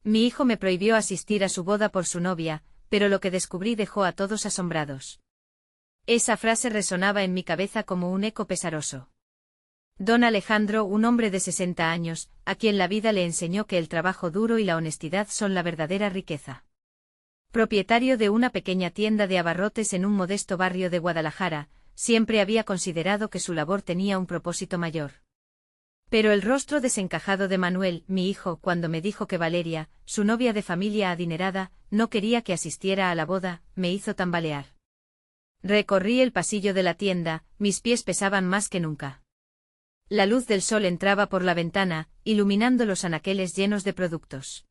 Mi hijo me prohibió asistir a su boda por su novia, pero lo que descubrí dejó a todos asombrados. Esa frase resonaba en mi cabeza como un eco pesaroso. Don Alejandro, un hombre de 60 años, a quien la vida le enseñó que el trabajo duro y la honestidad son la verdadera riqueza. Propietario de una pequeña tienda de abarrotes en un modesto barrio de Guadalajara, siempre había considerado que su labor tenía un propósito mayor. Pero el rostro desencajado de Manuel, mi hijo, cuando me dijo que Valeria, su novia de familia adinerada, no quería que asistiera a la boda, me hizo tambalear. Recorrí el pasillo de la tienda, mis pies pesaban más que nunca. La luz del sol entraba por la ventana, iluminando los anaqueles llenos de productos.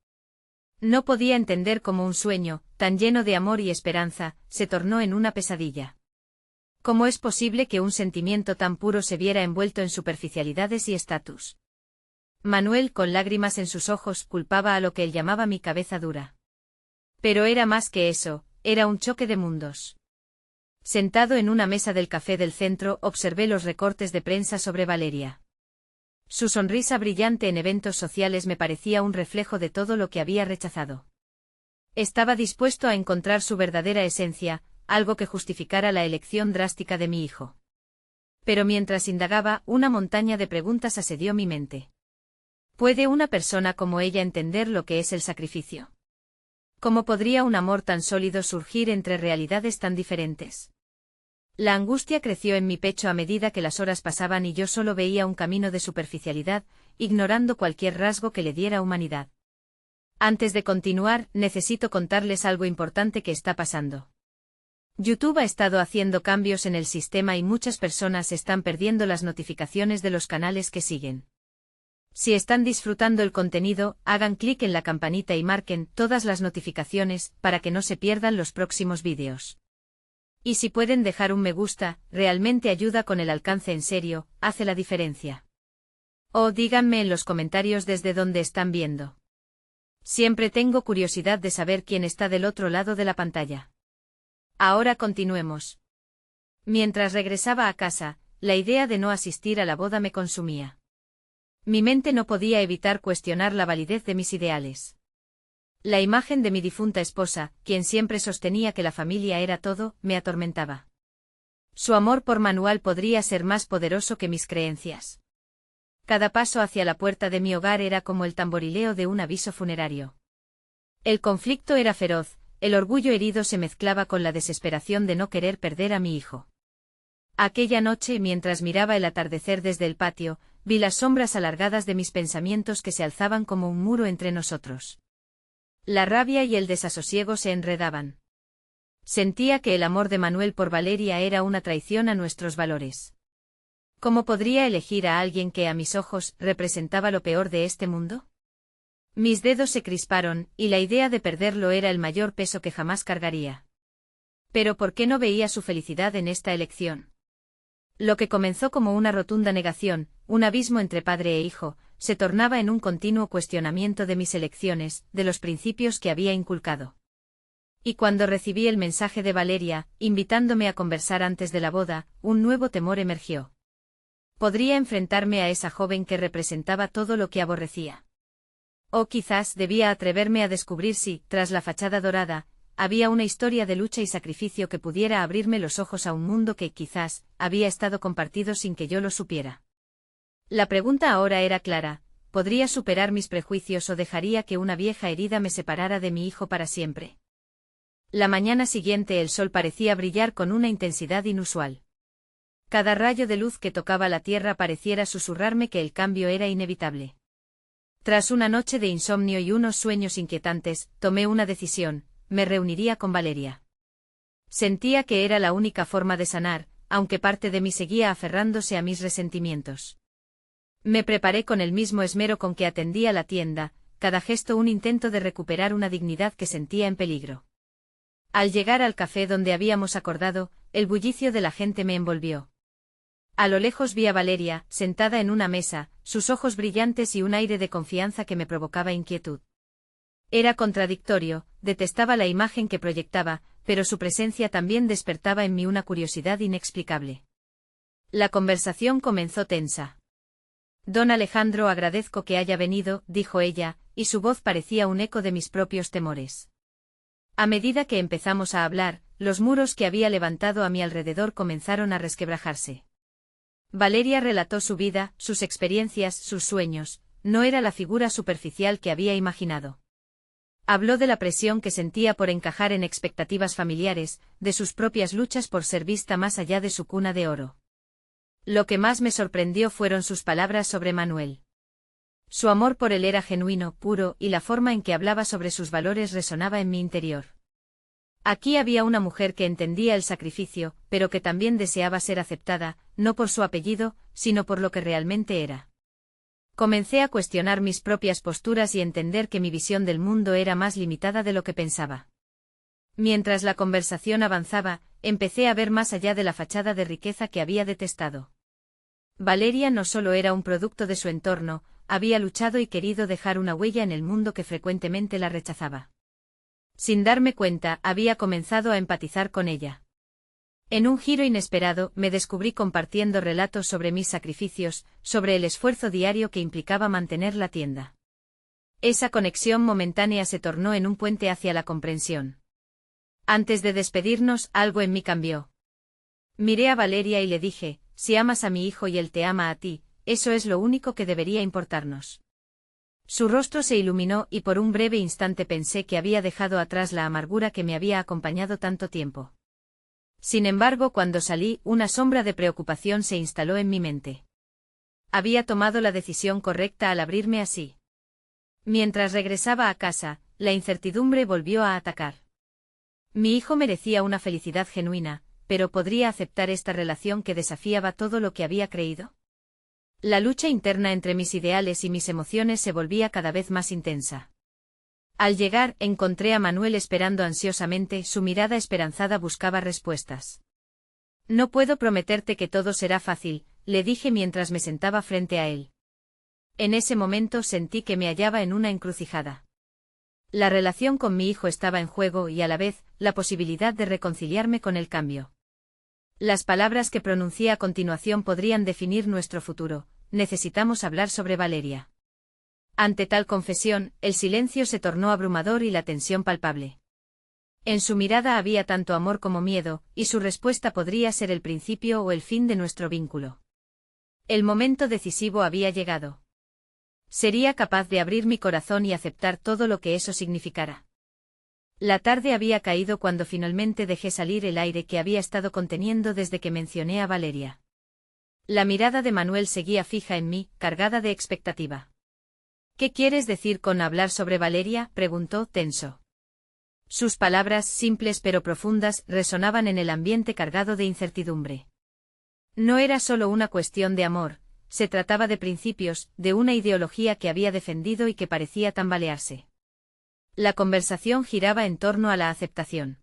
No podía entender cómo un sueño, tan lleno de amor y esperanza, se tornó en una pesadilla. ¿Cómo es posible que un sentimiento tan puro se viera envuelto en superficialidades y estatus? Manuel, con lágrimas en sus ojos, culpaba a lo que él llamaba mi cabeza dura. Pero era más que eso, era un choque de mundos. Sentado en una mesa del café del centro, observé los recortes de prensa sobre Valeria. Su sonrisa brillante en eventos sociales me parecía un reflejo de todo lo que había rechazado. Estaba dispuesto a encontrar su verdadera esencia, algo que justificara la elección drástica de mi hijo. Pero mientras indagaba, una montaña de preguntas asedió mi mente. ¿Puede una persona como ella entender lo que es el sacrificio? ¿Cómo podría un amor tan sólido surgir entre realidades tan diferentes? La angustia creció en mi pecho a medida que las horas pasaban y yo solo veía un camino de superficialidad, ignorando cualquier rasgo que le diera humanidad. Antes de continuar, necesito contarles algo importante que está pasando. YouTube ha estado haciendo cambios en el sistema y muchas personas están perdiendo las notificaciones de los canales que siguen. Si están disfrutando el contenido, hagan clic en la campanita y marquen todas las notificaciones para que no se pierdan los próximos vídeos. Y si pueden dejar un me gusta, realmente ayuda con el alcance en serio, hace la diferencia. O díganme en los comentarios desde dónde están viendo. Siempre tengo curiosidad de saber quién está del otro lado de la pantalla. Ahora continuemos. Mientras regresaba a casa, la idea de no asistir a la boda me consumía. Mi mente no podía evitar cuestionar la validez de mis ideales. La imagen de mi difunta esposa, quien siempre sostenía que la familia era todo, me atormentaba. Su amor por Manuel podría ser más poderoso que mis creencias. Cada paso hacia la puerta de mi hogar era como el tamborileo de un aviso funerario. El conflicto era feroz, el orgullo herido se mezclaba con la desesperación de no querer perder a mi hijo. Aquella noche, mientras miraba el atardecer desde el patio, vi las sombras alargadas de mis pensamientos que se alzaban como un muro entre nosotros. La rabia y el desasosiego se enredaban. Sentía que el amor de Manuel por Valeria era una traición a nuestros valores. ¿Cómo podría elegir a alguien que a mis ojos representaba lo peor de este mundo? Mis dedos se crisparon, y la idea de perderlo era el mayor peso que jamás cargaría. Pero ¿por qué no veía su felicidad en esta elección? Lo que comenzó como una rotunda negación, un abismo entre padre e hijo, se tornaba en un continuo cuestionamiento de mis elecciones, de los principios que había inculcado. Y cuando recibí el mensaje de Valeria, invitándome a conversar antes de la boda, un nuevo temor emergió. ¿Podría enfrentarme a esa joven que representaba todo lo que aborrecía? O quizás debía atreverme a descubrir si, tras la fachada dorada, había una historia de lucha y sacrificio que pudiera abrirme los ojos a un mundo que, quizás, había estado compartido sin que yo lo supiera. La pregunta ahora era clara: ¿podría superar mis prejuicios o dejaría que una vieja herida me separara de mi hijo para siempre? La mañana siguiente el sol parecía brillar con una intensidad inusual. Cada rayo de luz que tocaba la tierra pareciera susurrarme que el cambio era inevitable. Tras una noche de insomnio y unos sueños inquietantes, tomé una decisión: me reuniría con Valeria. Sentía que era la única forma de sanar, aunque parte de mí seguía aferrándose a mis resentimientos. Me preparé con el mismo esmero con que atendía la tienda, cada gesto un intento de recuperar una dignidad que sentía en peligro. Al llegar al café donde habíamos acordado, el bullicio de la gente me envolvió. A lo lejos vi a Valeria, sentada en una mesa, sus ojos brillantes y un aire de confianza que me provocaba inquietud. Era contradictorio, detestaba la imagen que proyectaba, pero su presencia también despertaba en mí una curiosidad inexplicable. La conversación comenzó tensa. Don Alejandro, agradezco que haya venido, dijo ella, y su voz parecía un eco de mis propios temores. A medida que empezamos a hablar, los muros que había levantado a mi alrededor comenzaron a resquebrajarse. Valeria relató su vida, sus experiencias, sus sueños, no era la figura superficial que había imaginado. Habló de la presión que sentía por encajar en expectativas familiares, de sus propias luchas por ser vista más allá de su cuna de oro. Lo que más me sorprendió fueron sus palabras sobre Manuel. Su amor por él era genuino, puro, y la forma en que hablaba sobre sus valores resonaba en mi interior. Aquí había una mujer que entendía el sacrificio, pero que también deseaba ser aceptada, no por su apellido, sino por lo que realmente era. Comencé a cuestionar mis propias posturas y entender que mi visión del mundo era más limitada de lo que pensaba. Mientras la conversación avanzaba, empecé a ver más allá de la fachada de riqueza que había detestado. Valeria no solo era un producto de su entorno, había luchado y querido dejar una huella en el mundo que frecuentemente la rechazaba. Sin darme cuenta, había comenzado a empatizar con ella. En un giro inesperado, me descubrí compartiendo relatos sobre mis sacrificios, sobre el esfuerzo diario que implicaba mantener la tienda. Esa conexión momentánea se tornó en un puente hacia la comprensión. Antes de despedirnos, algo en mí cambió. Miré a Valeria y le dije, si amas a mi hijo y él te ama a ti, eso es lo único que debería importarnos. Su rostro se iluminó y por un breve instante pensé que había dejado atrás la amargura que me había acompañado tanto tiempo. Sin embargo, cuando salí, una sombra de preocupación se instaló en mi mente. Había tomado la decisión correcta al abrirme así. Mientras regresaba a casa, la incertidumbre volvió a atacar. Mi hijo merecía una felicidad genuina, pero ¿podría aceptar esta relación que desafiaba todo lo que había creído? La lucha interna entre mis ideales y mis emociones se volvía cada vez más intensa. Al llegar, encontré a Manuel esperando ansiosamente, su mirada esperanzada buscaba respuestas. No puedo prometerte que todo será fácil, le dije mientras me sentaba frente a él. En ese momento sentí que me hallaba en una encrucijada. La relación con mi hijo estaba en juego y a la vez, la posibilidad de reconciliarme con el cambio. Las palabras que pronuncié a continuación podrían definir nuestro futuro. Necesitamos hablar sobre Valeria. Ante tal confesión, el silencio se tornó abrumador y la tensión palpable. En su mirada había tanto amor como miedo, y su respuesta podría ser el principio o el fin de nuestro vínculo. El momento decisivo había llegado. ¿Sería capaz de abrir mi corazón y aceptar todo lo que eso significara? La tarde había caído cuando finalmente dejé salir el aire que había estado conteniendo desde que mencioné a Valeria. La mirada de Manuel seguía fija en mí, cargada de expectativa. ¿Qué quieres decir con hablar sobre Valeria?, preguntó, tenso. Sus palabras, simples pero profundas, resonaban en el ambiente cargado de incertidumbre. No era solo una cuestión de amor, se trataba de principios, de una ideología que había defendido y que parecía tambalearse. La conversación giraba en torno a la aceptación.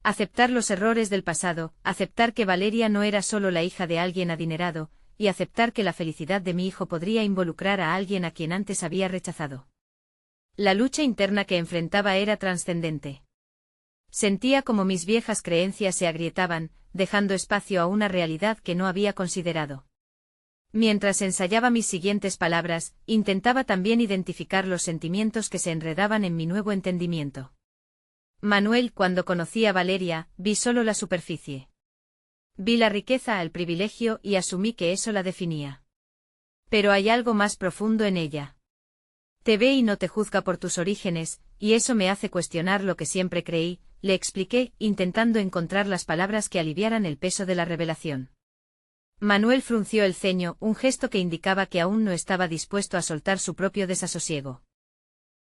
Aceptar los errores del pasado, aceptar que Valeria no era solo la hija de alguien adinerado, y aceptar que la felicidad de mi hijo podría involucrar a alguien a quien antes había rechazado. La lucha interna que enfrentaba era trascendente. Sentía como mis viejas creencias se agrietaban, dejando espacio a una realidad que no había considerado. Mientras ensayaba mis siguientes palabras, intentaba también identificar los sentimientos que se enredaban en mi nuevo entendimiento. Manuel, cuando conocí a Valeria, vi solo la superficie. Vi la riqueza, el privilegio y asumí que eso la definía. Pero hay algo más profundo en ella. Te ve y no te juzga por tus orígenes, y eso me hace cuestionar lo que siempre creí, le expliqué, intentando encontrar las palabras que aliviaran el peso de la revelación. Manuel frunció el ceño, un gesto que indicaba que aún no estaba dispuesto a soltar su propio desasosiego.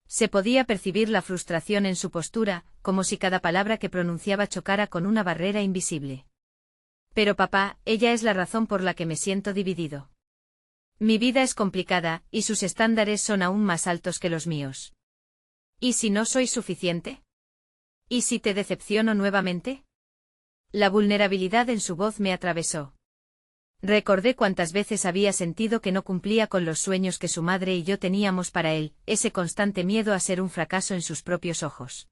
Se podía percibir la frustración en su postura, como si cada palabra que pronunciaba chocara con una barrera invisible. Pero papá, ella es la razón por la que me siento dividido. Mi vida es complicada, y sus estándares son aún más altos que los míos. ¿Y si no soy suficiente? ¿Y si te decepciono nuevamente? La vulnerabilidad en su voz me atravesó. Recordé cuántas veces había sentido que no cumplía con los sueños que su madre y yo teníamos para él, ese constante miedo a ser un fracaso en sus propios ojos.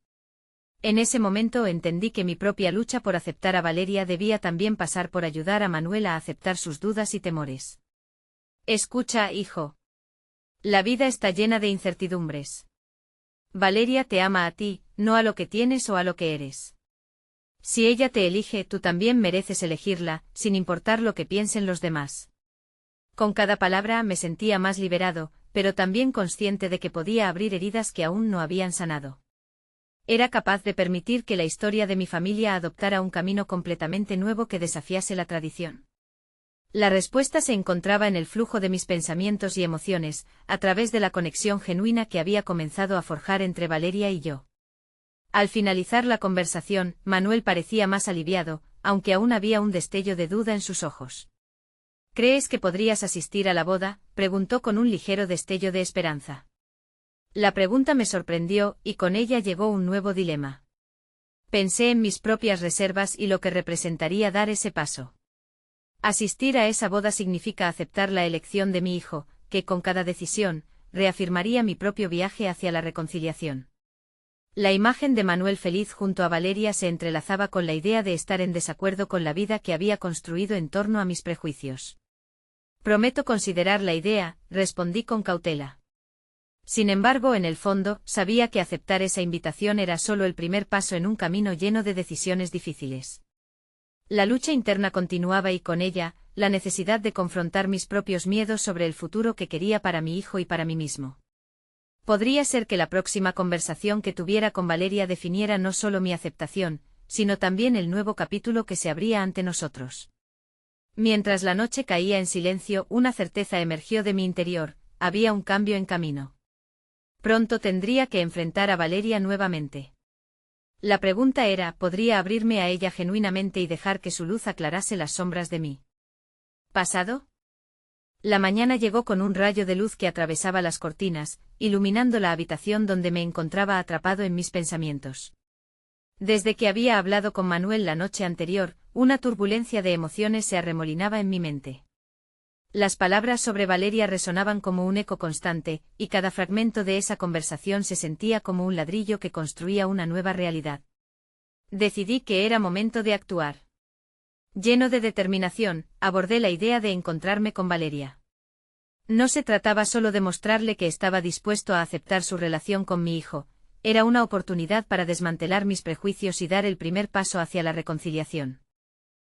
En ese momento entendí que mi propia lucha por aceptar a Valeria debía también pasar por ayudar a Manuel a aceptar sus dudas y temores. Escucha, hijo. La vida está llena de incertidumbres. Valeria te ama a ti, no a lo que tienes o a lo que eres. Si ella te elige, tú también mereces elegirla, sin importar lo que piensen los demás. Con cada palabra me sentía más liberado, pero también consciente de que podía abrir heridas que aún no habían sanado. Era capaz de permitir que la historia de mi familia adoptara un camino completamente nuevo que desafiase la tradición. La respuesta se encontraba en el flujo de mis pensamientos y emociones, a través de la conexión genuina que había comenzado a forjar entre Valeria y yo. Al finalizar la conversación, Manuel parecía más aliviado, aunque aún había un destello de duda en sus ojos. ¿Crees que podrías asistir a la boda?, preguntó con un ligero destello de esperanza. La pregunta me sorprendió, y con ella llegó un nuevo dilema. Pensé en mis propias reservas y lo que representaría dar ese paso. Asistir a esa boda significa aceptar la elección de mi hijo, que con cada decisión, reafirmaría mi propio viaje hacia la reconciliación. La imagen de Manuel feliz junto a Valeria se entrelazaba con la idea de estar en desacuerdo con la vida que había construido en torno a mis prejuicios. Prometo considerar la idea, respondí con cautela. Sin embargo, en el fondo, sabía que aceptar esa invitación era solo el primer paso en un camino lleno de decisiones difíciles. La lucha interna continuaba y con ella, la necesidad de confrontar mis propios miedos sobre el futuro que quería para mi hijo y para mí mismo. Podría ser que la próxima conversación que tuviera con Valeria definiera no solo mi aceptación, sino también el nuevo capítulo que se abría ante nosotros. Mientras la noche caía en silencio, una certeza emergió de mi interior: había un cambio en camino. Pronto tendría que enfrentar a Valeria nuevamente. La pregunta era, ¿podría abrirme a ella genuinamente y dejar que su luz aclarase las sombras de mí pasado? La mañana llegó con un rayo de luz que atravesaba las cortinas, iluminando la habitación donde me encontraba atrapado en mis pensamientos. Desde que había hablado con Manuel la noche anterior, una turbulencia de emociones se arremolinaba en mi mente. Las palabras sobre Valeria resonaban como un eco constante, y cada fragmento de esa conversación se sentía como un ladrillo que construía una nueva realidad. Decidí que era momento de actuar. Lleno de determinación, abordé la idea de encontrarme con Valeria. No se trataba solo de mostrarle que estaba dispuesto a aceptar su relación con mi hijo, era una oportunidad para desmantelar mis prejuicios y dar el primer paso hacia la reconciliación.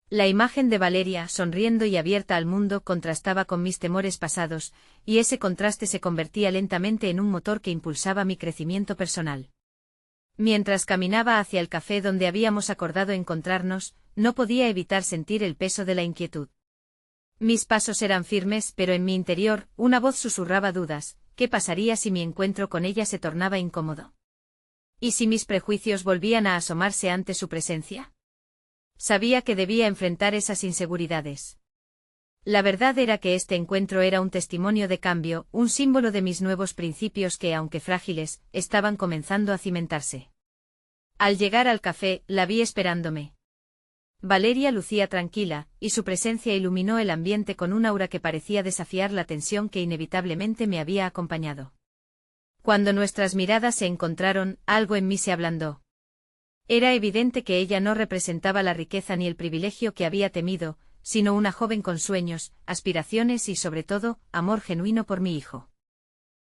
La imagen de Valeria, sonriendo y abierta al mundo, contrastaba con mis temores pasados, y ese contraste se convertía lentamente en un motor que impulsaba mi crecimiento personal. Mientras caminaba hacia el café donde habíamos acordado encontrarnos, no podía evitar sentir el peso de la inquietud. Mis pasos eran firmes, pero en mi interior, una voz susurraba dudas: ¿qué pasaría si mi encuentro con ella se tornaba incómodo? ¿Y si mis prejuicios volvían a asomarse ante su presencia? Sabía que debía enfrentar esas inseguridades. La verdad era que este encuentro era un testimonio de cambio, un símbolo de mis nuevos principios que, aunque frágiles, estaban comenzando a cimentarse. Al llegar al café, la vi esperándome. Valeria lucía tranquila, y su presencia iluminó el ambiente con un aura que parecía desafiar la tensión que inevitablemente me había acompañado. Cuando nuestras miradas se encontraron, algo en mí se ablandó. Era evidente que ella no representaba la riqueza ni el privilegio que había temido, sino una joven con sueños, aspiraciones y sobre todo, amor genuino por mi hijo.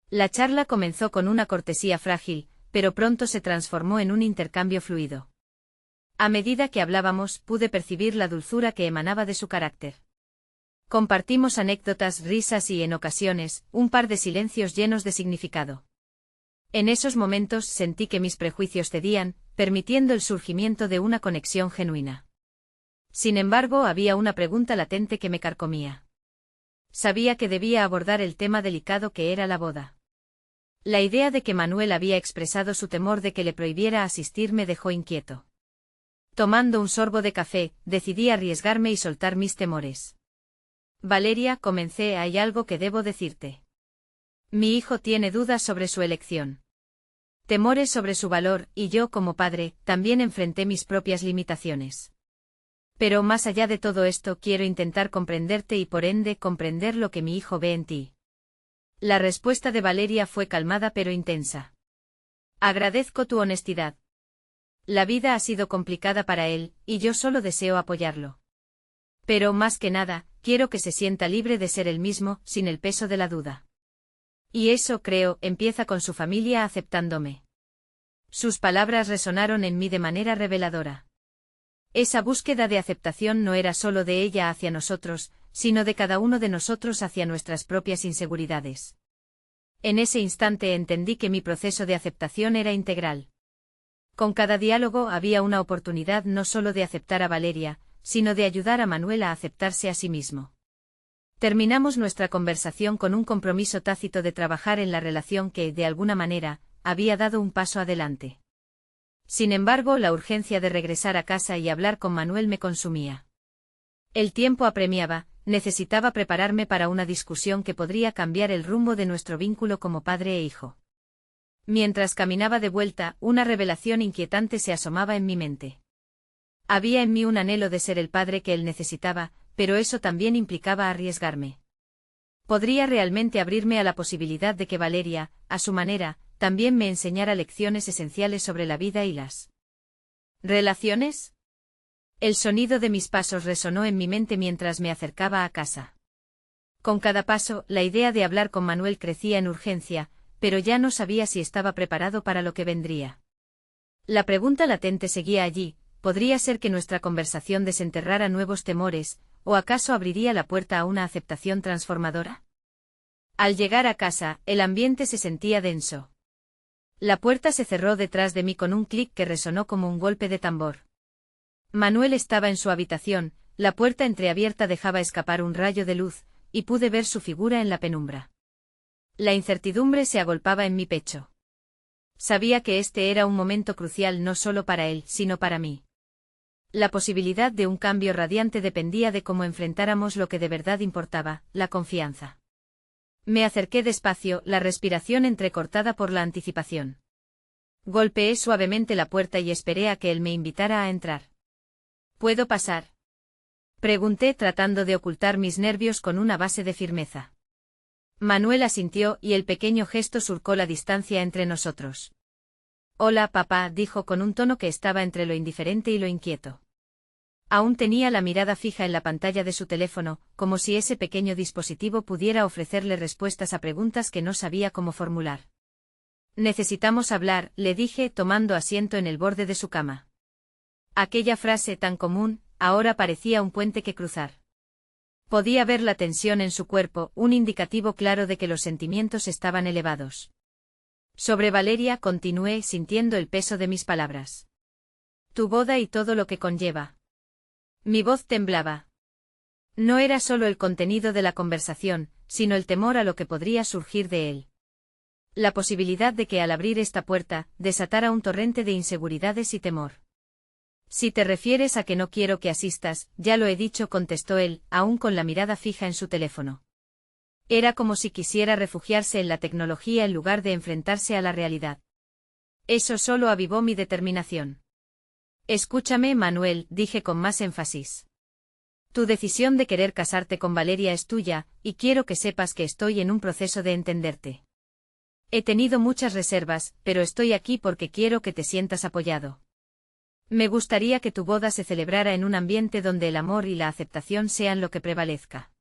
La charla comenzó con una cortesía frágil, pero pronto se transformó en un intercambio fluido. A medida que hablábamos, pude percibir la dulzura que emanaba de su carácter. Compartimos anécdotas, risas y, en ocasiones, un par de silencios llenos de significado. En esos momentos sentí que mis prejuicios cedían, permitiendo el surgimiento de una conexión genuina. Sin embargo, había una pregunta latente que me carcomía. Sabía que debía abordar el tema delicado que era la boda. La idea de que Manuel había expresado su temor de que le prohibiera asistir me dejó inquieto. Tomando un sorbo de café, decidí arriesgarme y soltar mis temores. Valeria, comencé, hay algo que debo decirte. Mi hijo tiene dudas sobre su elección. Temores sobre su valor, y yo, como padre, también enfrenté mis propias limitaciones. Pero más allá de todo esto, quiero intentar comprenderte y por ende comprender lo que mi hijo ve en ti. La respuesta de Valeria fue calmada pero intensa. Agradezco tu honestidad. La vida ha sido complicada para él, y yo solo deseo apoyarlo. Pero, más que nada, quiero que se sienta libre de ser él mismo, sin el peso de la duda. Y eso, creo, empieza con su familia aceptándome. Sus palabras resonaron en mí de manera reveladora. Esa búsqueda de aceptación no era solo de ella hacia nosotros, sino de cada uno de nosotros hacia nuestras propias inseguridades. En ese instante entendí que mi proceso de aceptación era integral. Con cada diálogo había una oportunidad no solo de aceptar a Valeria, sino de ayudar a Manuel a aceptarse a sí mismo. Terminamos nuestra conversación con un compromiso tácito de trabajar en la relación que, de alguna manera, había dado un paso adelante. Sin embargo, la urgencia de regresar a casa y hablar con Manuel me consumía. El tiempo apremiaba, necesitaba prepararme para una discusión que podría cambiar el rumbo de nuestro vínculo como padre e hijo. Mientras caminaba de vuelta, una revelación inquietante se asomaba en mi mente. Había en mí un anhelo de ser el padre que él necesitaba, pero eso también implicaba arriesgarme. ¿Podría realmente abrirme a la posibilidad de que Valeria, a su manera, también me enseñara lecciones esenciales sobre la vida y las relaciones? El sonido de mis pasos resonó en mi mente mientras me acercaba a casa. Con cada paso, la idea de hablar con Manuel crecía en urgencia, pero ya no sabía si estaba preparado para lo que vendría. La pregunta latente seguía allí: ¿podría ser que nuestra conversación desenterrara nuevos temores, o acaso abriría la puerta a una aceptación transformadora? Al llegar a casa, el ambiente se sentía denso. La puerta se cerró detrás de mí con un clic que resonó como un golpe de tambor. Manuel estaba en su habitación, la puerta entreabierta dejaba escapar un rayo de luz, y pude ver su figura en la penumbra. La incertidumbre se agolpaba en mi pecho. Sabía que este era un momento crucial no solo para él, sino para mí. La posibilidad de un cambio radiante dependía de cómo enfrentáramos lo que de verdad importaba, la confianza. Me acerqué despacio, la respiración entrecortada por la anticipación. Golpeé suavemente la puerta y esperé a que él me invitara a entrar. ¿Puedo pasar?, pregunté tratando de ocultar mis nervios con una base de firmeza. Manuel asintió y el pequeño gesto surcó la distancia entre nosotros. «Hola, papá», dijo con un tono que estaba entre lo indiferente y lo inquieto. Aún tenía la mirada fija en la pantalla de su teléfono, como si ese pequeño dispositivo pudiera ofrecerle respuestas a preguntas que no sabía cómo formular. «Necesitamos hablar», le dije tomando asiento en el borde de su cama. Aquella frase tan común, ahora parecía un puente que cruzar. Podía ver la tensión en su cuerpo, un indicativo claro de que los sentimientos estaban elevados. Sobre Valeria, continué sintiendo el peso de mis palabras. Tu boda y todo lo que conlleva. Mi voz temblaba. No era solo el contenido de la conversación, sino el temor a lo que podría surgir de él. La posibilidad de que al abrir esta puerta, desatara un torrente de inseguridades y temor. Si te refieres a que no quiero que asistas, ya lo he dicho, contestó él, aún con la mirada fija en su teléfono. Era como si quisiera refugiarse en la tecnología en lugar de enfrentarse a la realidad. Eso solo avivó mi determinación. Escúchame, Manuel, dije con más énfasis. Tu decisión de querer casarte con Valeria es tuya, y quiero que sepas que estoy en un proceso de entenderte. He tenido muchas reservas, pero estoy aquí porque quiero que te sientas apoyado. Me gustaría que tu boda se celebrara en un ambiente donde el amor y la aceptación sean lo que prevalezca.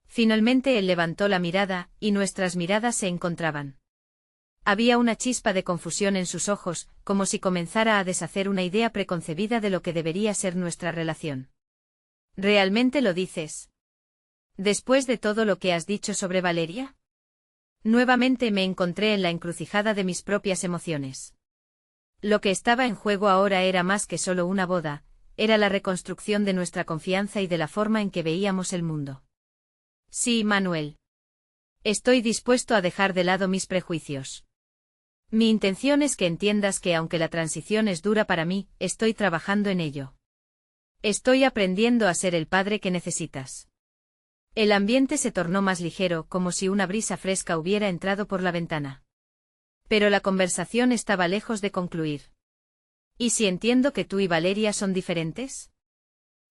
Finalmente él levantó la mirada, y nuestras miradas se encontraban. Había una chispa de confusión en sus ojos, como si comenzara a deshacer una idea preconcebida de lo que debería ser nuestra relación. ¿Realmente lo dices? ¿Después de todo lo que has dicho sobre Valeria? Nuevamente me encontré en la encrucijada de mis propias emociones. Lo que estaba en juego ahora era más que solo una boda, era la reconstrucción de nuestra confianza y de la forma en que veíamos el mundo. Sí, Manuel. Estoy dispuesto a dejar de lado mis prejuicios. Mi intención es que entiendas que aunque la transición es dura para mí, estoy trabajando en ello. Estoy aprendiendo a ser el padre que necesitas. El ambiente se tornó más ligero, como si una brisa fresca hubiera entrado por la ventana. Pero la conversación estaba lejos de concluir. ¿Y si entiendo que tú y Valeria son diferentes?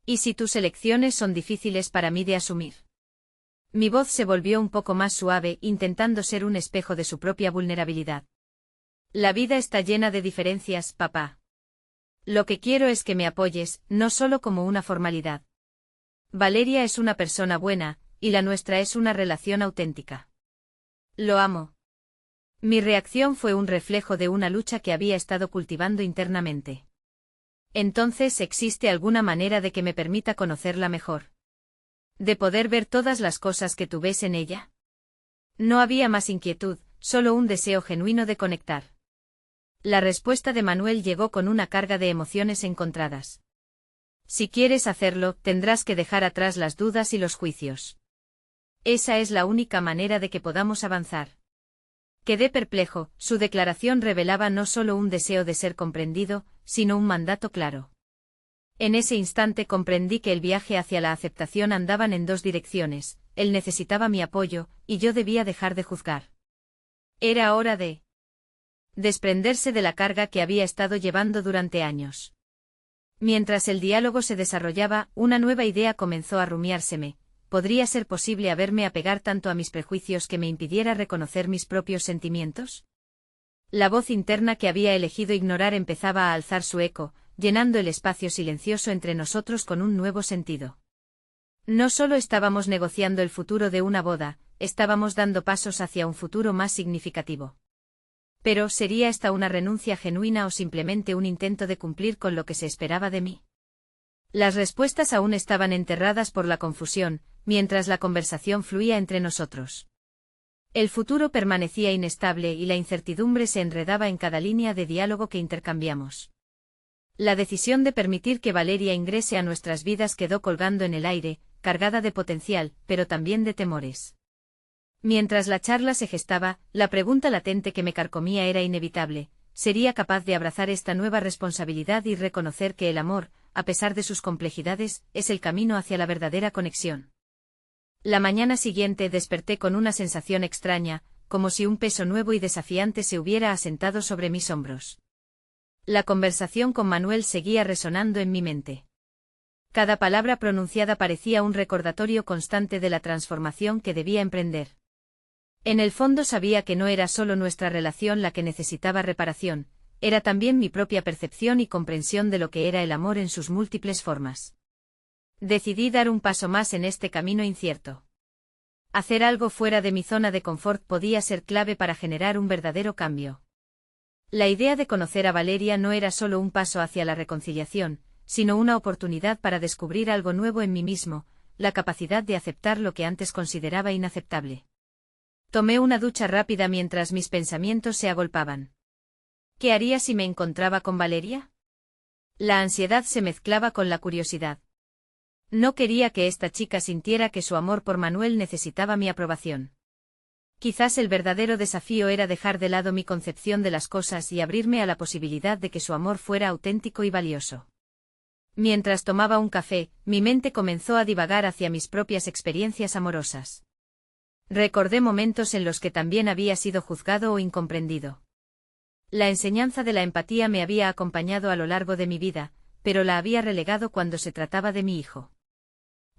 ¿Y si tus elecciones son difíciles para mí de asumir? Mi voz se volvió un poco más suave, intentando ser un espejo de su propia vulnerabilidad. La vida está llena de diferencias, papá. Lo que quiero es que me apoyes, no solo como una formalidad. Valeria es una persona buena, y la nuestra es una relación auténtica. Lo amo. Mi reacción fue un reflejo de una lucha que había estado cultivando internamente. Entonces, ¿existe alguna manera de que me permita conocerla mejor? ¿De poder ver todas las cosas que tú ves en ella? No había más inquietud, solo un deseo genuino de conectar. La respuesta de Manuel llegó con una carga de emociones encontradas. Si quieres hacerlo, tendrás que dejar atrás las dudas y los juicios. Esa es la única manera de que podamos avanzar. Quedé perplejo, su declaración revelaba no solo un deseo de ser comprendido, sino un mandato claro. En ese instante comprendí que el viaje hacia la aceptación andaban en dos direcciones, él necesitaba mi apoyo, y yo debía dejar de juzgar. Era hora de desprenderse de la carga que había estado llevando durante años. Mientras el diálogo se desarrollaba, una nueva idea comenzó a rumiárseme. ¿Podría ser posible haberme apegar tanto a mis prejuicios que me impidiera reconocer mis propios sentimientos? La voz interna que había elegido ignorar empezaba a alzar su eco, llenando el espacio silencioso entre nosotros con un nuevo sentido. No solo estábamos negociando el futuro de una boda, estábamos dando pasos hacia un futuro más significativo. Pero, ¿sería esta una renuncia genuina o simplemente un intento de cumplir con lo que se esperaba de mí? Las respuestas aún estaban enterradas por la confusión, mientras la conversación fluía entre nosotros. El futuro permanecía inestable y la incertidumbre se enredaba en cada línea de diálogo que intercambiamos. La decisión de permitir que Valeria ingrese a nuestras vidas quedó colgando en el aire, cargada de potencial, pero también de temores. Mientras la charla se gestaba, la pregunta latente que me carcomía era inevitable: ¿sería capaz de abrazar esta nueva responsabilidad y reconocer que el amor, a pesar de sus complejidades, es el camino hacia la verdadera conexión? La mañana siguiente desperté con una sensación extraña, como si un peso nuevo y desafiante se hubiera asentado sobre mis hombros. La conversación con Manuel seguía resonando en mi mente. Cada palabra pronunciada parecía un recordatorio constante de la transformación que debía emprender. En el fondo sabía que no era solo nuestra relación la que necesitaba reparación, era también mi propia percepción y comprensión de lo que era el amor en sus múltiples formas. Decidí dar un paso más en este camino incierto. Hacer algo fuera de mi zona de confort podía ser clave para generar un verdadero cambio. La idea de conocer a Valeria no era solo un paso hacia la reconciliación, sino una oportunidad para descubrir algo nuevo en mí mismo, la capacidad de aceptar lo que antes consideraba inaceptable. Tomé una ducha rápida mientras mis pensamientos se agolpaban. ¿Qué haría si me encontraba con Valeria? La ansiedad se mezclaba con la curiosidad. No quería que esta chica sintiera que su amor por Manuel necesitaba mi aprobación. Quizás el verdadero desafío era dejar de lado mi concepción de las cosas y abrirme a la posibilidad de que su amor fuera auténtico y valioso. Mientras tomaba un café, mi mente comenzó a divagar hacia mis propias experiencias amorosas. Recordé momentos en los que también había sido juzgado o incomprendido. La enseñanza de la empatía me había acompañado a lo largo de mi vida, pero la había relegado cuando se trataba de mi hijo.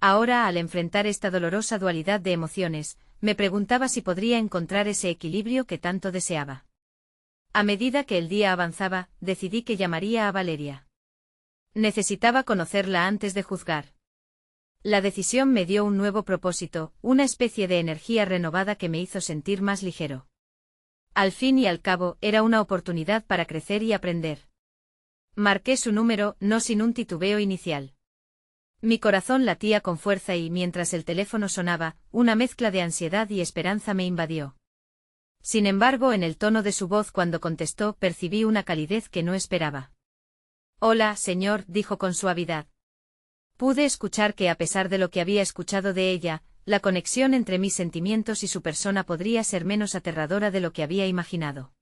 Ahora, al enfrentar esta dolorosa dualidad de emociones, me preguntaba si podría encontrar ese equilibrio que tanto deseaba. A medida que el día avanzaba, decidí que llamaría a Valeria. Necesitaba conocerla antes de juzgar. La decisión me dio un nuevo propósito, una especie de energía renovada que me hizo sentir más ligero. Al fin y al cabo, era una oportunidad para crecer y aprender. Marqué su número, no sin un titubeo inicial. Mi corazón latía con fuerza y, mientras el teléfono sonaba, una mezcla de ansiedad y esperanza me invadió. Sin embargo, en el tono de su voz cuando contestó, percibí una calidez que no esperaba. «Hola, señor», dijo con suavidad. Pude escuchar que, a pesar de lo que había escuchado de ella, la conexión entre mis sentimientos y su persona podría ser menos aterradora de lo que había imaginado.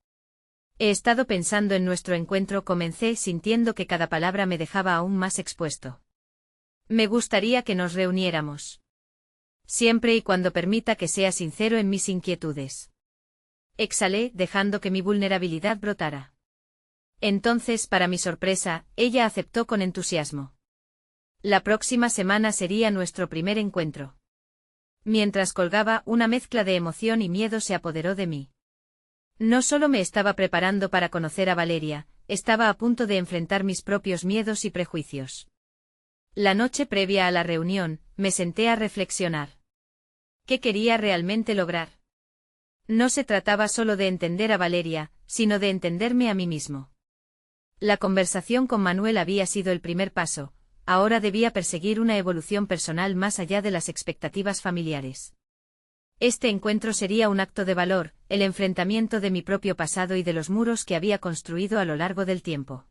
«He estado pensando en nuestro encuentro», comencé, sintiendo que cada palabra me dejaba aún más expuesto. «Me gustaría que nos reuniéramos. Siempre y cuando permita que sea sincero en mis inquietudes». Exhalé, dejando que mi vulnerabilidad brotara. Entonces, para mi sorpresa, ella aceptó con entusiasmo. La próxima semana sería nuestro primer encuentro. Mientras colgaba, una mezcla de emoción y miedo se apoderó de mí. No solo me estaba preparando para conocer a Valeria, estaba a punto de enfrentar mis propios miedos y prejuicios. La noche previa a la reunión, me senté a reflexionar. ¿Qué quería realmente lograr? No se trataba solo de entender a Valeria, sino de entenderme a mí mismo. La conversación con Manuel había sido el primer paso, ahora debía perseguir una evolución personal más allá de las expectativas familiares. Este encuentro sería un acto de valor, el enfrentamiento de mi propio pasado y de los muros que había construido a lo largo del tiempo.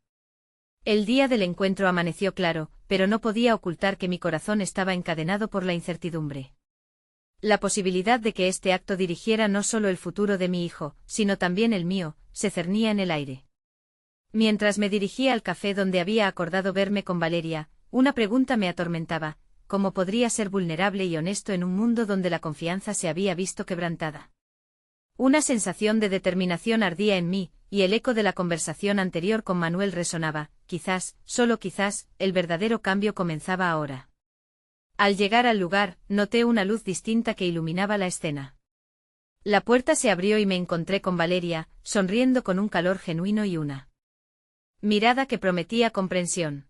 El día del encuentro amaneció claro, pero no podía ocultar que mi corazón estaba encadenado por la incertidumbre. La posibilidad de que este acto dirigiera no solo el futuro de mi hijo, sino también el mío, se cernía en el aire. Mientras me dirigía al café donde había acordado verme con Valeria, una pregunta me atormentaba: ¿cómo podría ser vulnerable y honesto en un mundo donde la confianza se había visto quebrantada? Una sensación de determinación ardía en mí, y el eco de la conversación anterior con Manuel resonaba: quizás, solo quizás, el verdadero cambio comenzaba ahora. Al llegar al lugar, noté una luz distinta que iluminaba la escena. La puerta se abrió y me encontré con Valeria, sonriendo con un calor genuino y una mirada que prometía comprensión.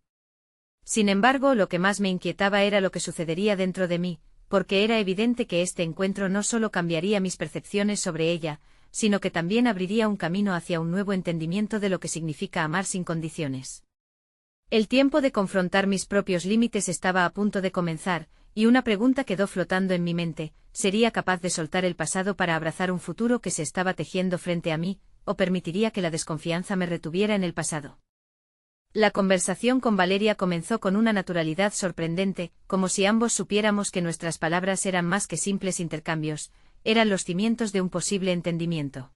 Sin embargo, lo que más me inquietaba era lo que sucedería dentro de mí, porque era evidente que este encuentro no solo cambiaría mis percepciones sobre ella, sino que también abriría un camino hacia un nuevo entendimiento de lo que significa amar sin condiciones. El tiempo de confrontar mis propios límites estaba a punto de comenzar, y una pregunta quedó flotando en mi mente: ¿sería capaz de soltar el pasado para abrazar un futuro que se estaba tejiendo frente a mí, o permitiría que la desconfianza me retuviera en el pasado? La conversación con Valeria comenzó con una naturalidad sorprendente, como si ambos supiéramos que nuestras palabras eran más que simples intercambios, eran los cimientos de un posible entendimiento.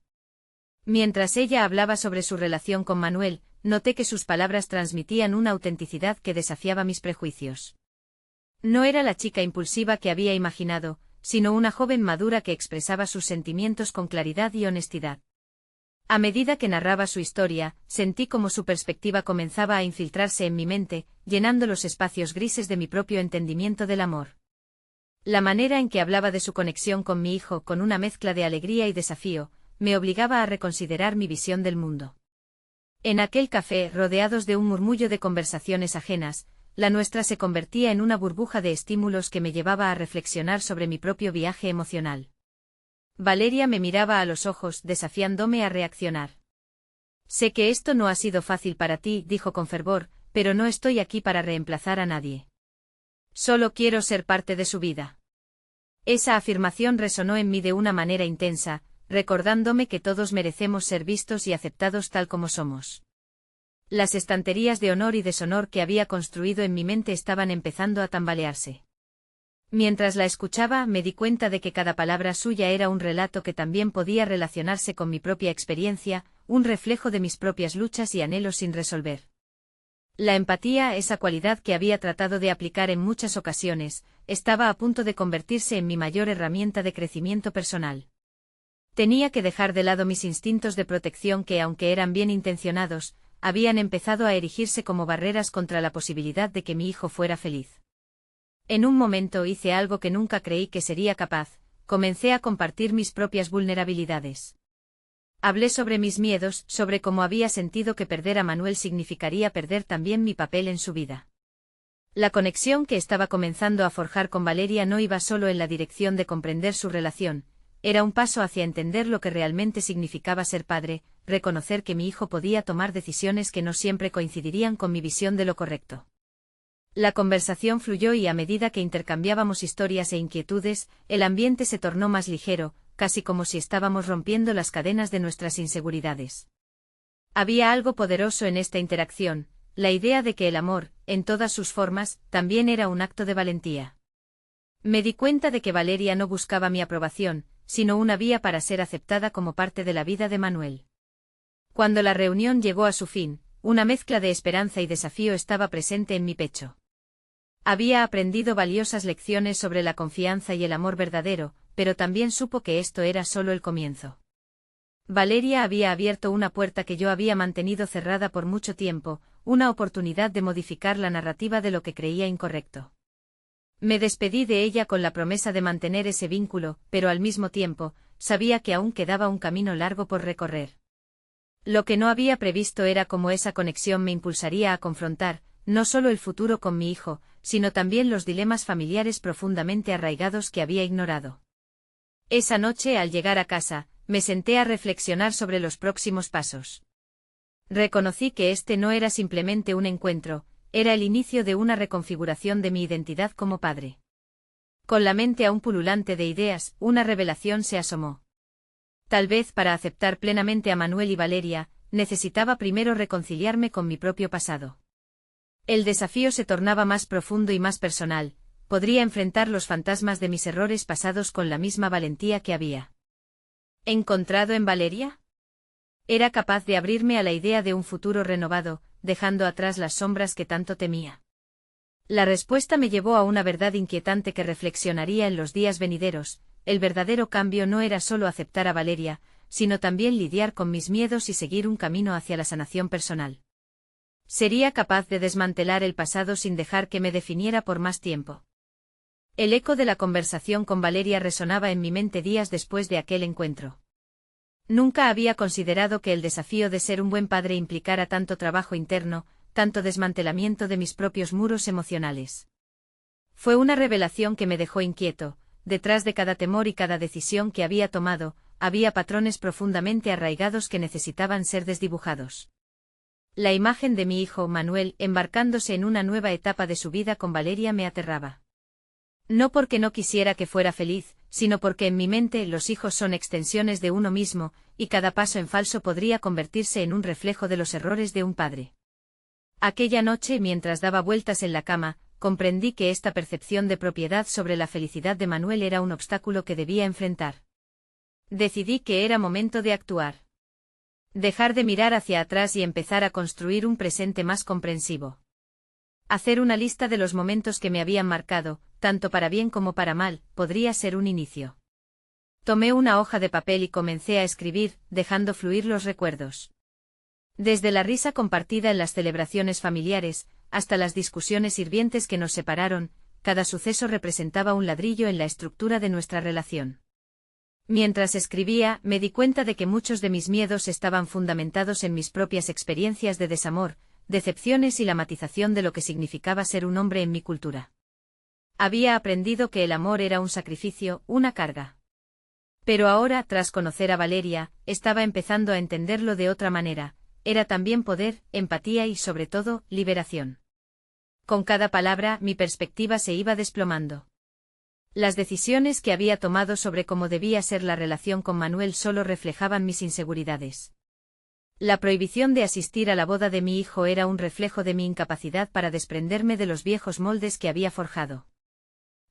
Mientras ella hablaba sobre su relación con Manuel, noté que sus palabras transmitían una autenticidad que desafiaba mis prejuicios. No era la chica impulsiva que había imaginado, sino una joven madura que expresaba sus sentimientos con claridad y honestidad. A medida que narraba su historia, sentí como su perspectiva comenzaba a infiltrarse en mi mente, llenando los espacios grises de mi propio entendimiento del amor. La manera en que hablaba de su conexión con mi hijo, con una mezcla de alegría y desafío, me obligaba a reconsiderar mi visión del mundo. En aquel café, rodeados de un murmullo de conversaciones ajenas, la nuestra se convertía en una burbuja de estímulos que me llevaba a reflexionar sobre mi propio viaje emocional. Valeria me miraba a los ojos, desafiándome a reaccionar. Sé que esto no ha sido fácil para ti, dijo con fervor, pero no estoy aquí para reemplazar a nadie. Solo quiero ser parte de su vida. Esa afirmación resonó en mí de una manera intensa, recordándome que todos merecemos ser vistos y aceptados tal como somos. Las estanterías de honor y deshonor que había construido en mi mente estaban empezando a tambalearse. Mientras la escuchaba, me di cuenta de que cada palabra suya era un relato que también podía relacionarse con mi propia experiencia, un reflejo de mis propias luchas y anhelos sin resolver. La empatía, esa cualidad que había tratado de aplicar en muchas ocasiones, estaba a punto de convertirse en mi mayor herramienta de crecimiento personal. Tenía que dejar de lado mis instintos de protección que, aunque eran bien intencionados, habían empezado a erigirse como barreras contra la posibilidad de que mi hijo fuera feliz. En un momento hice algo que nunca creí que sería capaz: comencé a compartir mis propias vulnerabilidades. Hablé sobre mis miedos, sobre cómo había sentido que perder a Manuel significaría perder también mi papel en su vida. La conexión que estaba comenzando a forjar con Valeria no iba solo en la dirección de comprender su relación, era un paso hacia entender lo que realmente significaba ser padre, reconocer que mi hijo podía tomar decisiones que no siempre coincidirían con mi visión de lo correcto. La conversación fluyó y a medida que intercambiábamos historias e inquietudes, el ambiente se tornó más ligero, casi como si estábamos rompiendo las cadenas de nuestras inseguridades. Había algo poderoso en esta interacción, la idea de que el amor, en todas sus formas, también era un acto de valentía. Me di cuenta de que Valeria no buscaba mi aprobación, sino una vía para ser aceptada como parte de la vida de Manuel. Cuando la reunión llegó a su fin, una mezcla de esperanza y desafío estaba presente en mi pecho. Había aprendido valiosas lecciones sobre la confianza y el amor verdadero, pero también supo que esto era solo el comienzo. Valeria había abierto una puerta que yo había mantenido cerrada por mucho tiempo, una oportunidad de modificar la narrativa de lo que creía incorrecto. Me despedí de ella con la promesa de mantener ese vínculo, pero al mismo tiempo, sabía que aún quedaba un camino largo por recorrer. Lo que no había previsto era cómo esa conexión me impulsaría a confrontar, no solo el futuro con mi hijo, sino también los dilemas familiares profundamente arraigados que había ignorado. Esa noche, al llegar a casa, me senté a reflexionar sobre los próximos pasos. Reconocí que este no era simplemente un encuentro, era el inicio de una reconfiguración de mi identidad como padre. Con la mente aún pululante de ideas, una revelación se asomó. Tal vez para aceptar plenamente a Manuel y Valeria, necesitaba primero reconciliarme con mi propio pasado. El desafío se tornaba más profundo y más personal, podría enfrentar los fantasmas de mis errores pasados con la misma valentía que había encontrado en Valeria. Era capaz de abrirme a la idea de un futuro renovado, dejando atrás las sombras que tanto temía. La respuesta me llevó a una verdad inquietante que reflexionaría en los días venideros. El verdadero cambio no era solo aceptar a Valeria, sino también lidiar con mis miedos y seguir un camino hacia la sanación personal. ¿Sería capaz de desmantelar el pasado sin dejar que me definiera por más tiempo? El eco de la conversación con Valeria resonaba en mi mente días después de aquel encuentro. Nunca había considerado que el desafío de ser un buen padre implicara tanto trabajo interno, tanto desmantelamiento de mis propios muros emocionales. Fue una revelación que me dejó inquieto. Detrás de cada temor y cada decisión que había tomado, había patrones profundamente arraigados que necesitaban ser desdibujados. La imagen de mi hijo Manuel embarcándose en una nueva etapa de su vida con Valeria me aterraba. No porque no quisiera que fuera feliz, sino porque en mi mente los hijos son extensiones de uno mismo, y cada paso en falso podría convertirse en un reflejo de los errores de un padre. Aquella noche, mientras daba vueltas en la cama, comprendí que esta percepción de propiedad sobre la felicidad de Manuel era un obstáculo que debía enfrentar. Decidí que era momento de actuar. Dejar de mirar hacia atrás y empezar a construir un presente más comprensivo. Hacer una lista de los momentos que me habían marcado, tanto para bien como para mal, podría ser un inicio. Tomé una hoja de papel y comencé a escribir, dejando fluir los recuerdos. Desde la risa compartida en las celebraciones familiares, hasta las discusiones hirvientes que nos separaron, cada suceso representaba un ladrillo en la estructura de nuestra relación. Mientras escribía, me di cuenta de que muchos de mis miedos estaban fundamentados en mis propias experiencias de desamor, decepciones y la matización de lo que significaba ser un hombre en mi cultura. Había aprendido que el amor era un sacrificio, una carga. Pero ahora, tras conocer a Valeria, estaba empezando a entenderlo de otra manera. Era también poder, empatía y, sobre todo, liberación. Con cada palabra, mi perspectiva se iba desplomando. Las decisiones que había tomado sobre cómo debía ser la relación con Manuel solo reflejaban mis inseguridades. La prohibición de asistir a la boda de mi hijo era un reflejo de mi incapacidad para desprenderme de los viejos moldes que había forjado.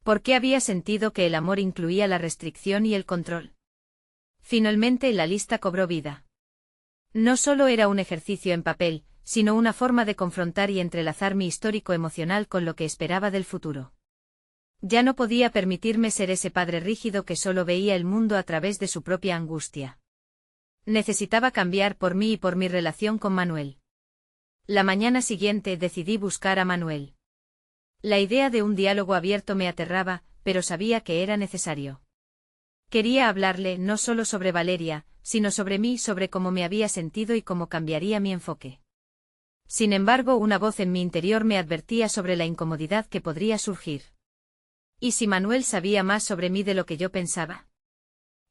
¿Por qué había sentido que el amor incluía la restricción y el control? Finalmente la lista cobró vida. No solo era un ejercicio en papel, sino una forma de confrontar y entrelazar mi histórico emocional con lo que esperaba del futuro. Ya no podía permitirme ser ese padre rígido que solo veía el mundo a través de su propia angustia. Necesitaba cambiar por mí y por mi relación con Manuel. La mañana siguiente decidí buscar a Manuel. La idea de un diálogo abierto me aterraba, pero sabía que era necesario. Quería hablarle no solo sobre Valeria, sino sobre mí, sobre cómo me había sentido y cómo cambiaría mi enfoque. Sin embargo, una voz en mi interior me advertía sobre la incomodidad que podría surgir. ¿Y si Manuel sabía más sobre mí de lo que yo pensaba?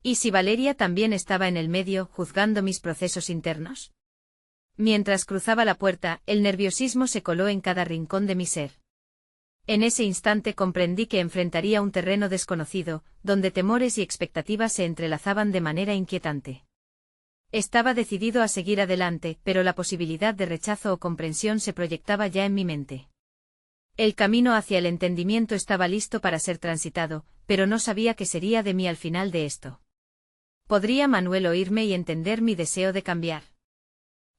¿Y si Valeria también estaba en el medio, juzgando mis procesos internos? Mientras cruzaba la puerta, el nerviosismo se coló en cada rincón de mi ser. En ese instante comprendí que enfrentaría un terreno desconocido, donde temores y expectativas se entrelazaban de manera inquietante. Estaba decidido a seguir adelante, pero la posibilidad de rechazo o comprensión se proyectaba ya en mi mente. El camino hacia el entendimiento estaba listo para ser transitado, pero no sabía qué sería de mí al final de esto. ¿Podría Manuel oírme y entender mi deseo de cambiar?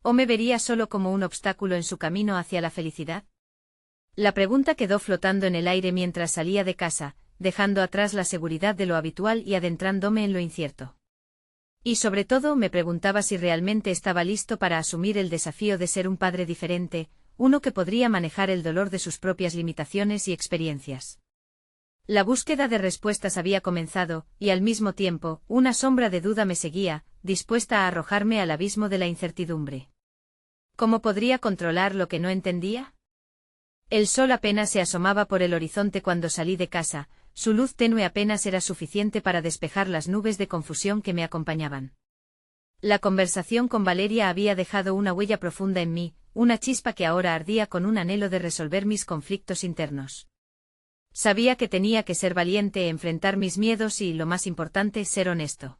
¿O me vería solo como un obstáculo en su camino hacia la felicidad? La pregunta quedó flotando en el aire mientras salía de casa, dejando atrás la seguridad de lo habitual y adentrándome en lo incierto. Y sobre todo me preguntaba si realmente estaba listo para asumir el desafío de ser un padre diferente, uno que podría manejar el dolor de sus propias limitaciones y experiencias. La búsqueda de respuestas había comenzado, y al mismo tiempo, una sombra de duda me seguía, dispuesta a arrojarme al abismo de la incertidumbre. ¿Cómo podría controlar lo que no entendía? El sol apenas se asomaba por el horizonte cuando salí de casa, su luz tenue apenas era suficiente para despejar las nubes de confusión que me acompañaban. La conversación con Valeria había dejado una huella profunda en mí, una chispa que ahora ardía con un anhelo de resolver mis conflictos internos. Sabía que tenía que ser valiente, enfrentar mis miedos y, lo más importante, ser honesto.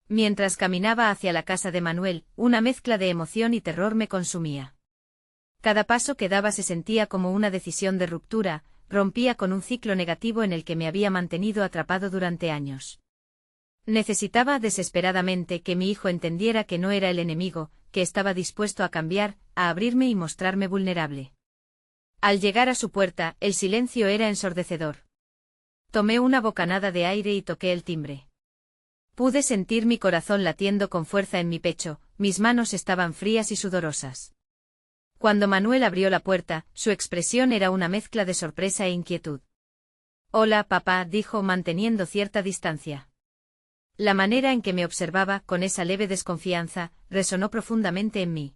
Mientras caminaba hacia la casa de Manuel, una mezcla de emoción y terror me consumía. Cada paso que daba se sentía como una decisión de ruptura, rompía con un ciclo negativo en el que me había mantenido atrapado durante años. Necesitaba desesperadamente que mi hijo entendiera que no era el enemigo, que estaba dispuesto a cambiar, a abrirme y mostrarme vulnerable. Al llegar a su puerta, el silencio era ensordecedor. Tomé una bocanada de aire y toqué el timbre. Pude sentir mi corazón latiendo con fuerza en mi pecho, mis manos estaban frías y sudorosas. Cuando Manuel abrió la puerta, su expresión era una mezcla de sorpresa e inquietud. «Hola, papá», dijo manteniendo cierta distancia. La manera en que me observaba, con esa leve desconfianza, resonó profundamente en mí.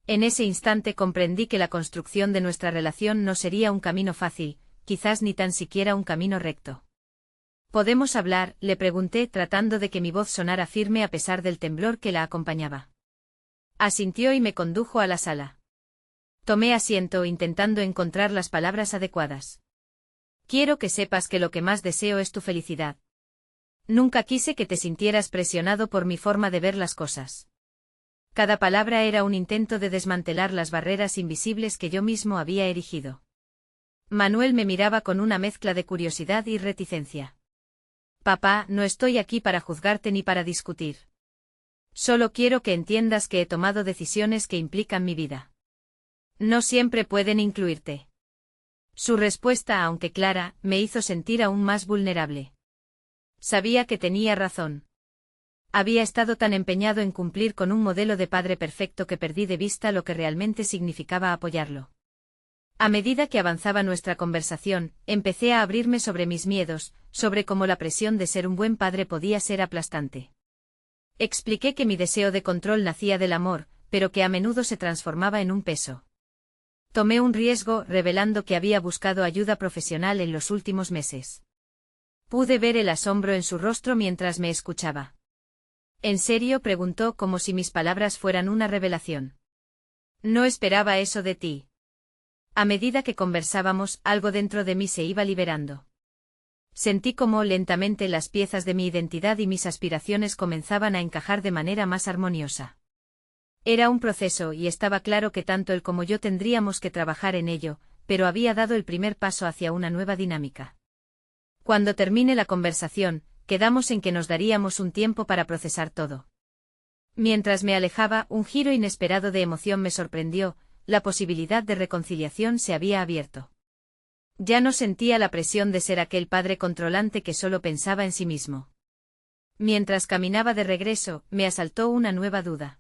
En ese instante comprendí que la construcción de nuestra relación no sería un camino fácil, quizás ni tan siquiera un camino recto. «¿Podemos hablar?», le pregunté, tratando de que mi voz sonara firme a pesar del temblor que la acompañaba. Asintió y me condujo a la sala. Tomé asiento intentando encontrar las palabras adecuadas. «Quiero que sepas que lo que más deseo es tu felicidad. Nunca quise que te sintieras presionado por mi forma de ver las cosas». Cada palabra era un intento de desmantelar las barreras invisibles que yo mismo había erigido. Manuel me miraba con una mezcla de curiosidad y reticencia. «Papá, no estoy aquí para juzgarte ni para discutir. Solo quiero que entiendas que he tomado decisiones que implican mi vida. No siempre pueden incluirte». Su respuesta, aunque clara, me hizo sentir aún más vulnerable. Sabía que tenía razón. Había estado tan empeñado en cumplir con un modelo de padre perfecto que perdí de vista lo que realmente significaba apoyarlo. A medida que avanzaba nuestra conversación, empecé a abrirme sobre mis miedos, sobre cómo la presión de ser un buen padre podía ser aplastante. Expliqué que mi deseo de control nacía del amor, pero que a menudo se transformaba en un peso. Tomé un riesgo, revelando que había buscado ayuda profesional en los últimos meses. Pude ver el asombro en su rostro mientras me escuchaba. «¿En serio?», preguntó, como si mis palabras fueran una revelación. «No esperaba eso de ti». A medida que conversábamos, algo dentro de mí se iba liberando. Sentí cómo lentamente las piezas de mi identidad y mis aspiraciones comenzaban a encajar de manera más armoniosa. Era un proceso y estaba claro que tanto él como yo tendríamos que trabajar en ello, pero había dado el primer paso hacia una nueva dinámica. Cuando termine la conversación, quedamos en que nos daríamos un tiempo para procesar todo. Mientras me alejaba, un giro inesperado de emoción me sorprendió, la posibilidad de reconciliación se había abierto. Ya no sentía la presión de ser aquel padre controlante que solo pensaba en sí mismo. Mientras caminaba de regreso, me asaltó una nueva duda.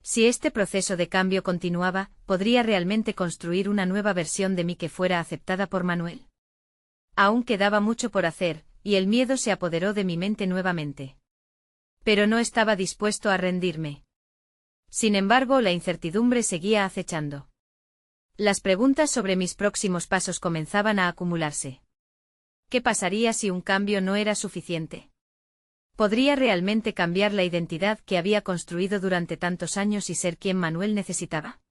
Si este proceso de cambio continuaba, ¿podría realmente construir una nueva versión de mí que fuera aceptada por Manuel? Aún quedaba mucho por hacer, y el miedo se apoderó de mi mente nuevamente. Pero no estaba dispuesto a rendirme. Sin embargo, la incertidumbre seguía acechando. Las preguntas sobre mis próximos pasos comenzaban a acumularse. ¿Qué pasaría si un cambio no era suficiente? ¿Podría realmente cambiar la identidad que había construido durante tantos años y ser quien Manuel necesitaba?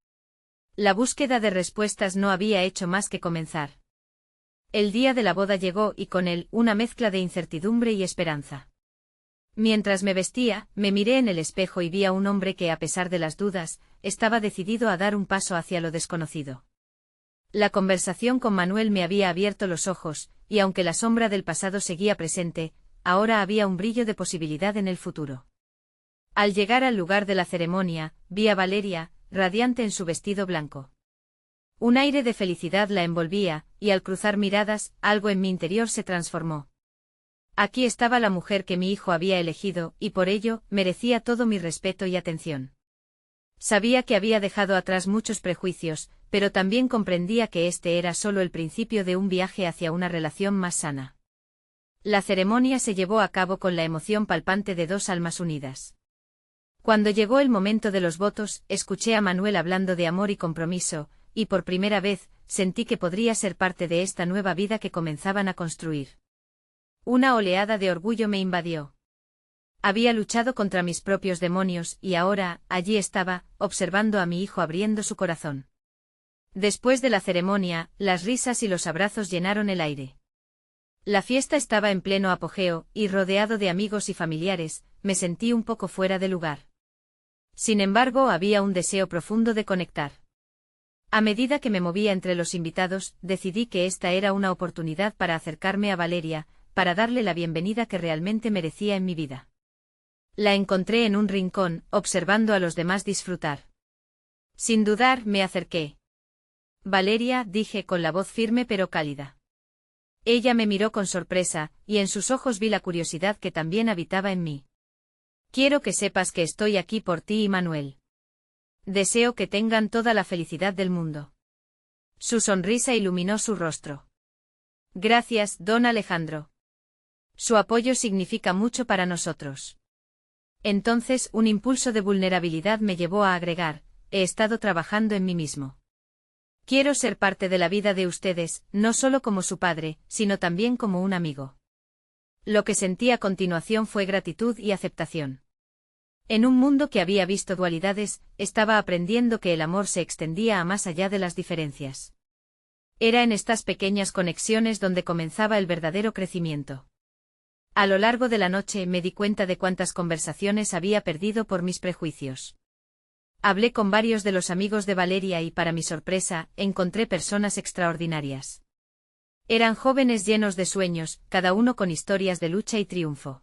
La búsqueda de respuestas no había hecho más que comenzar. El día de la boda llegó y con él una mezcla de incertidumbre y esperanza. Mientras me vestía, me miré en el espejo y vi a un hombre que, a pesar de las dudas, estaba decidido a dar un paso hacia lo desconocido. La conversación con Manuel me había abierto los ojos, y aunque la sombra del pasado seguía presente, ahora había un brillo de posibilidad en el futuro. Al llegar al lugar de la ceremonia, vi a Valeria, radiante en su vestido blanco. Un aire de felicidad la envolvía, y al cruzar miradas, algo en mi interior se transformó. Aquí estaba la mujer que mi hijo había elegido, y por ello, merecía todo mi respeto y atención. Sabía que había dejado atrás muchos prejuicios, pero también comprendía que este era solo el principio de un viaje hacia una relación más sana. La ceremonia se llevó a cabo con la emoción palpante de dos almas unidas. Cuando llegó el momento de los votos, escuché a Manuel hablando de amor y compromiso, y por primera vez, sentí que podría ser parte de esta nueva vida que comenzaban a construir. Una oleada de orgullo me invadió. Había luchado contra mis propios demonios y ahora, allí estaba, observando a mi hijo abriendo su corazón. Después de la ceremonia, las risas y los abrazos llenaron el aire. La fiesta estaba en pleno apogeo, y rodeado de amigos y familiares, me sentí un poco fuera de lugar. Sin embargo, había un deseo profundo de conectar. A medida que me movía entre los invitados, decidí que esta era una oportunidad para acercarme a Valeria, para darle la bienvenida que realmente merecía en mi vida. La encontré en un rincón, observando a los demás disfrutar. Sin dudar, me acerqué. Valeria, dije con la voz firme pero cálida. Ella me miró con sorpresa, y en sus ojos vi la curiosidad que también habitaba en mí. Quiero que sepas que estoy aquí por ti y Manuel. Deseo que tengan toda la felicidad del mundo. Su sonrisa iluminó su rostro. Gracias, don Alejandro. Su apoyo significa mucho para nosotros. Entonces, un impulso de vulnerabilidad me llevó a agregar, he estado trabajando en mí mismo. Quiero ser parte de la vida de ustedes, no solo como su padre, sino también como un amigo. Lo que sentí a continuación fue gratitud y aceptación. En un mundo que había visto dualidades, estaba aprendiendo que el amor se extendía a más allá de las diferencias. Era en estas pequeñas conexiones donde comenzaba el verdadero crecimiento. A lo largo de la noche me di cuenta de cuántas conversaciones había perdido por mis prejuicios. Hablé con varios de los amigos de Valeria y, para mi sorpresa, encontré personas extraordinarias. Eran jóvenes llenos de sueños, cada uno con historias de lucha y triunfo.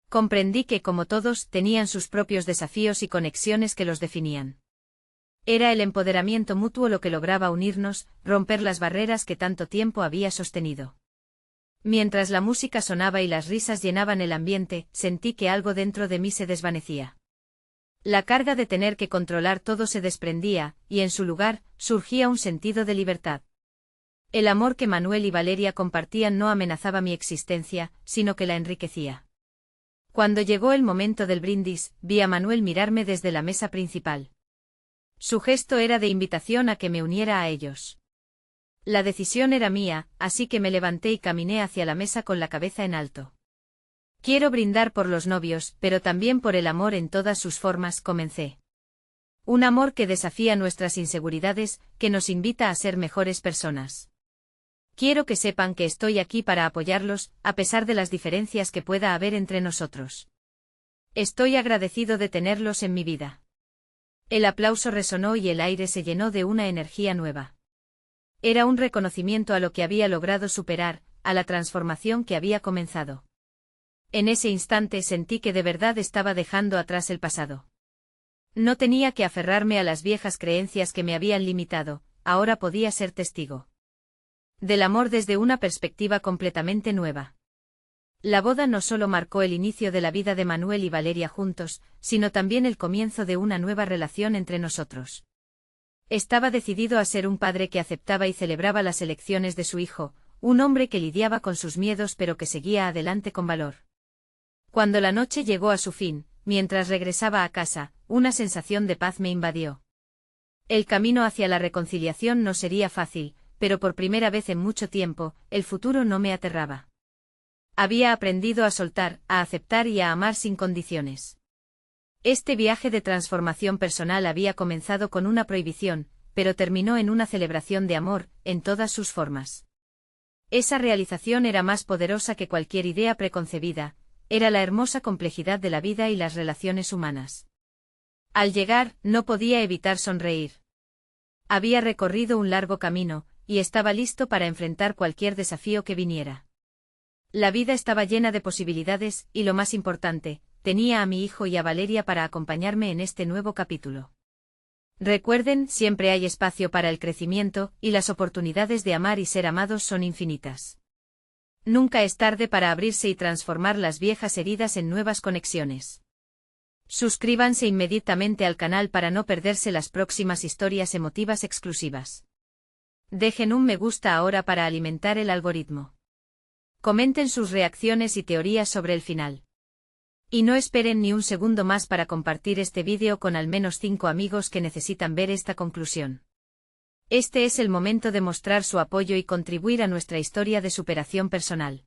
Comprendí que, como todos, tenían sus propios desafíos y conexiones que los definían. Era el empoderamiento mutuo lo que lograba unirnos, romper las barreras que tanto tiempo había sostenido. Mientras la música sonaba y las risas llenaban el ambiente, sentí que algo dentro de mí se desvanecía. La carga de tener que controlar todo se desprendía, y en su lugar, surgía un sentido de libertad. El amor que Manuel y Valeria compartían no amenazaba mi existencia, sino que la enriquecía. Cuando llegó el momento del brindis, vi a Manuel mirarme desde la mesa principal. Su gesto era de invitación a que me uniera a ellos. La decisión era mía, así que me levanté y caminé hacia la mesa con la cabeza en alto. Quiero brindar por los novios, pero también por el amor en todas sus formas, comencé. Un amor que desafía nuestras inseguridades, que nos invita a ser mejores personas. Quiero que sepan que estoy aquí para apoyarlos, a pesar de las diferencias que pueda haber entre nosotros. Estoy agradecido de tenerlos en mi vida. El aplauso resonó y el aire se llenó de una energía nueva. Era un reconocimiento a lo que había logrado superar, a la transformación que había comenzado. En ese instante sentí que de verdad estaba dejando atrás el pasado. No tenía que aferrarme a las viejas creencias que me habían limitado, ahora podía ser testigo del amor desde una perspectiva completamente nueva. La boda no solo marcó el inicio de la vida de Manuel y Valeria juntos, sino también el comienzo de una nueva relación entre nosotros. Estaba decidido a ser un padre que aceptaba y celebraba las elecciones de su hijo, un hombre que lidiaba con sus miedos pero que seguía adelante con valor. Cuando la noche llegó a su fin, mientras regresaba a casa, una sensación de paz me invadió. El camino hacia la reconciliación no sería fácil, pero por primera vez en mucho tiempo, el futuro no me aterraba. Había aprendido a soltar, a aceptar y a amar sin condiciones. Este viaje de transformación personal había comenzado con una prohibición, pero terminó en una celebración de amor, en todas sus formas. Esa realización era más poderosa que cualquier idea preconcebida, era la hermosa complejidad de la vida y las relaciones humanas. Al llegar, no podía evitar sonreír. Había recorrido un largo camino, y estaba listo para enfrentar cualquier desafío que viniera. La vida estaba llena de posibilidades, y lo más importante, tenía a mi hijo y a Valeria para acompañarme en este nuevo capítulo. Recuerden, siempre hay espacio para el crecimiento, y las oportunidades de amar y ser amados son infinitas. Nunca es tarde para abrirse y transformar las viejas heridas en nuevas conexiones. Suscríbanse inmediatamente al canal para no perderse las próximas historias emotivas exclusivas. Dejen un me gusta ahora para alimentar el algoritmo. Comenten sus reacciones y teorías sobre el final. Y no esperen ni un segundo más para compartir este vídeo con al menos 5 amigos que necesitan ver esta conclusión. Este es el momento de mostrar su apoyo y contribuir a nuestra historia de superación personal.